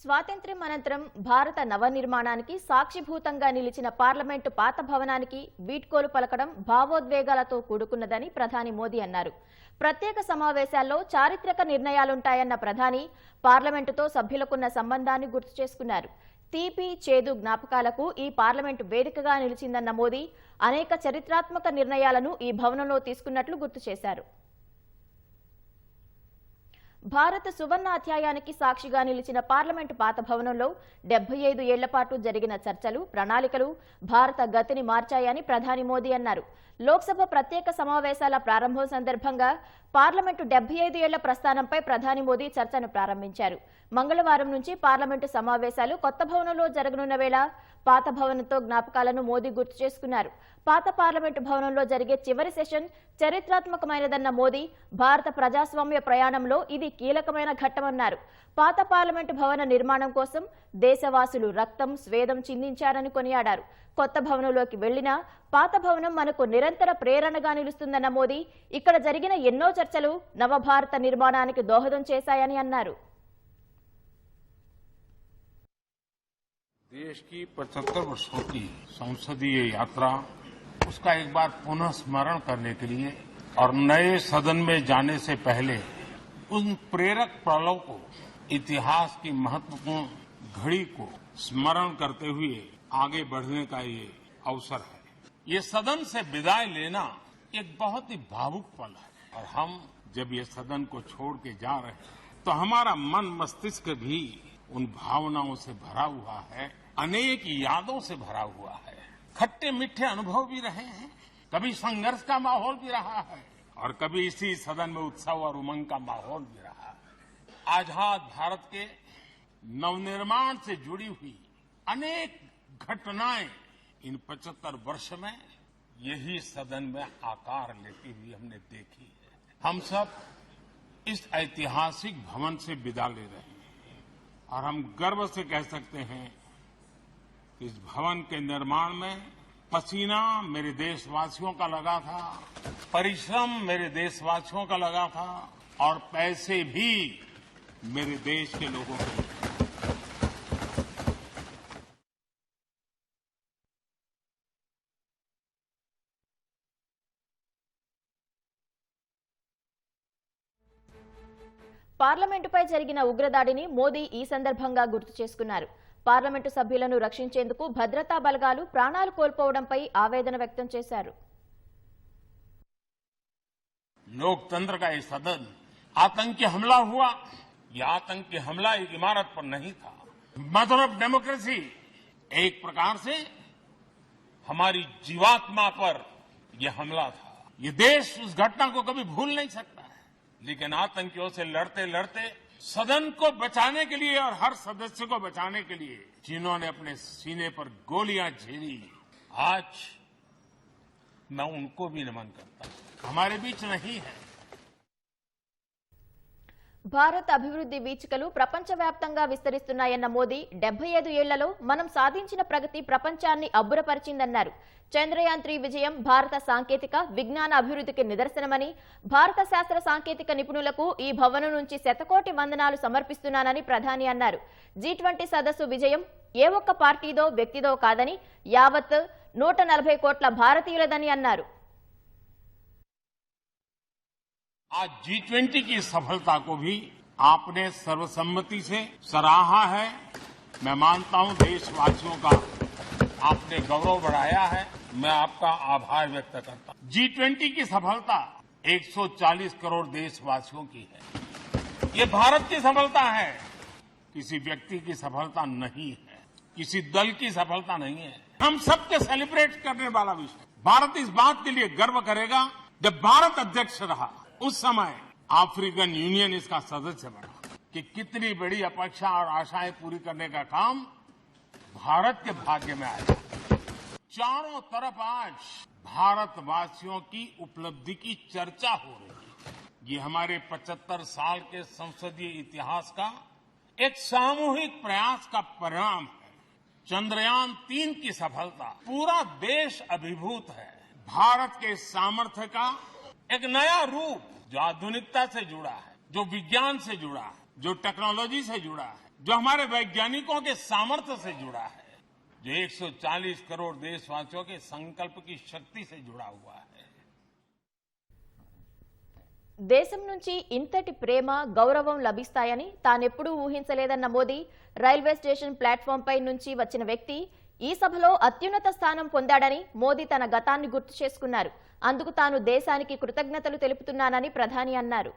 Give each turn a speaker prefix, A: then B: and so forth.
A: స్వాతంత్ర్యం అనంతరం భారత నవనిర్మాణానికి సాక్షిభూతంగా నిలిచిన పార్లమెంటు పాత భవనానికి వీడ్కోలు పలకడం భావోద్వేగాలతో కూడుకున్నదని ప్రధాని మోదీ అన్నారు. ప్రత్యేక సమావేశాల్లో చారిత్రక నిర్ణయాలుంటాయన్న ప్రధాని పార్లమెంటుతో సభ్యులకున్న సంబంధాన్ని గుర్తు చేసుకున్నారు. తీపి చేదు జ్ఞాపకాలకు ఈ పార్లమెంటు వేదికగా నిలిచిందన్న మోదీ అనేక చరిత్రాత్మక నిర్ణయాలను ఈ భవనంలో తీసుకున్నట్లు గుర్తు చేశారు. భారత సువర్ణ అధ్యాయానికి సాక్షిగా నిలిచిన పార్లమెంటు పాత భవనంలో 75 ఏళ్ల పాటు జరిగిన చర్చలు, ప్రణాళికలు భారత గతిని మార్చాయని ప్రధాని మోదీ అన్నారు. లోక్సభ ప్రత్యేక సమావేశాల ప్రారంభం సందర్భంగా పార్లమెంటు 75 ఏళ్ల ప్రస్థానంపై ప్రధాని మోదీ చర్చను ప్రారంభించారు. మంగళవారం నుంచి పార్లమెంటు సమావేశాలు కొత్త భవనంలో జరగనున్న వేళ పాత భవనంతో జ్ఞాపకాలను మోదీ గుర్తు చేసుకున్నారు. పాత పార్లమెంటు భవనంలో జరిగే చివరి సెషన్ చరిత్రాత్మకమైనదన్న మోదీ భారత ప్రజాస్వామ్య ప్రయాణంలో ఇది కీలకమైన ఘట్టమన్నారు. పాత పార్లమెంటు భవన నిర్మాణం కోసం దేశవాసులు రక్తం, స్వేదం చిందించారని కొనియాడారు. కొత్త భవనంలోకి వెళ్లినా పాత భవనం మనకు నిరంతర ప్రేరణగా నిలుస్తుందన్న మోదీ ఇక్కడ జరిగిన ఎన్నో చర్చలు నవభారత నిర్మాణానికి దోహదం చేశాయని అన్నారు.
B: देश की 75 वर्षों की संसदीय यात्रा, उसका एक बार पुनः स्मरण करने के लिए और नए सदन में जाने से पहले उन प्रेरक पलों को, इतिहास की महत्वपूर्ण घड़ी को स्मरण करते हुए आगे बढ़ने का ये अवसर है। ये सदन से विदाई लेना एक बहुत ही भावुक पल है और हम जब ये सदन को छोड़ के जा रहे हैं तो हमारा मन मस्तिष्क भी उन भावनाओं से भरा हुआ है, अनेक यादों से भरा हुआ है। खट्टे मीठे अनुभव भी रहे हैं, कभी संघर्ष का माहौल भी रहा है और कभी इसी सदन में उत्सव और उमंग का माहौल भी रहा है। आजाद भारत के नवनिर्माण से जुड़ी हुई अनेक घटनाएं इन 75 वर्ष में यही सदन में आकार लेती हुई हमने देखी है। हम सब इस ऐतिहासिक भवन से विदा ले रहे हैं और हम गर्व से कह सकते हैं कि इस भवन के निर्माण में पसीना मेरे देशवासियों का लगा था, परिश्रम मेरे देशवासियों का लगा था और पैसे भी मेरे देश के लोगों के।
A: పార్లమెంటుపై జరిగిన ఉగ్రదాడిని మోదీ ఈ సందర్భంగా గుర్తు చేసుకున్నారు. పార్లమెంటు సభ్యులను రక్షించేందుకు భద్రతా బలగాలు ప్రాణాలు కోల్పోవడంపై ఆవేదన వ్యక్తం చేశారు.
B: लोकतंत्र का ये सदन आतंकी हमला हुआ, यह आतंकी हमला एक इमारत पर नहीं था। मदर ऑफ डेमोक्रेसी एक प्रकार से हमारी जीवात्मा पर यह हमला था। ये देश उस घटना को कभी भूल नहीं सकता है, लेकिन आतंकियों से लड़ते लड़ते सदन को बचाने के लिए और हर सदस्य को बचाने के लिए जिन्होंने अपने सीने पर गोलियां झेली, आज मैं उनको भी नमन करता हूं। हमारे बीच नहीं है।
A: భారత్ అభివృద్ధి వీచికలు ప్రపంచవ్యాప్తంగా విస్తరిస్తున్నాయన్న మోదీ 75 ఏళ్లలో మనం సాధించిన ప్రగతి ప్రపంచాన్ని అబ్బురపరిచిందన్నారు. చంద్రయాన్ 3 విజయం భారత సాంకేతిక విజ్ఞాన అభివృద్ధికి నిదర్శనమని, భారత శాస్త్ర సాంకేతిక నిపుణులకు ఈ భవనం నుంచి శతకోటి వందనాలు సమర్పిస్తున్నానని ప్రధాని అన్నారు. G20 సదస్సు విజయం ఏ ఒక్క పార్టీదో వ్యక్తిదో కాదని, యావత్ 140 కోట్ల భారతీయులదని అన్నారు.
B: आज G20 की सफलता को भी आपने सर्वसम्मति से सराहा है। मैं मानता हूं देशवासियों का आपने गौरव बढ़ाया है, मैं आपका आभार व्यक्त करता हूं। G20 की सफलता 140 करोड़ देशवासियों की है। ये भारत की सफलता है, किसी व्यक्ति की सफलता नहीं है, किसी दल की सफलता नहीं है। हम सबके सेलिब्रेट करने वाला विषय। भारत इस बात के लिए गर्व करेगा जब भारत अध्यक्ष रहा उस समय अफ्रीकन यूनियन इसका सदस्य बना कि कितनी बड़ी अपेक्षा और आशाएं पूरी करने का काम भारत के भाग्य में आया। चारों तरफ आज भारतवासियों की उपलब्धि की चर्चा हो रही है। ये हमारे 75 साल के संसदीय इतिहास का एक सामूहिक प्रयास का परिणाम है। चंद्रयान 3 की सफलता, पूरा देश अभिभूत है। भारत के सामर्थ्य का एक नया रूप जो आधुनिकता से जुड़ा है, जो विज्ञान से जुड़ा है, जो टेक्नोलॉजी से जुड़ा है, जो हमारे वैज्ञानिकों के सामर्थ्य से जुड़ा है, जो 140 करोड़ देशवासियों के संकल्प की शक्ति से जुड़ा हुआ है।
A: దేశం నుంచి ఇంతటి ప్రేమ గౌరవం లభిస్తాయని తానెప్పుడూ ఊహించలేదన్న మోదీ రైల్వే స్టేషన్ ప్లాట్ఫామ్పై నుంచి వచ్చిన వ్యక్తి ఈ సభలో అత్యున్నత స్థానం పొందాడని మోదీ తన గతాన్ని గుర్తు చేసుకున్నారు. అందుకు తాను దేశానికి కృతజ్ఞతలు తెలుపుతున్నానని ప్రధాని అన్నారు.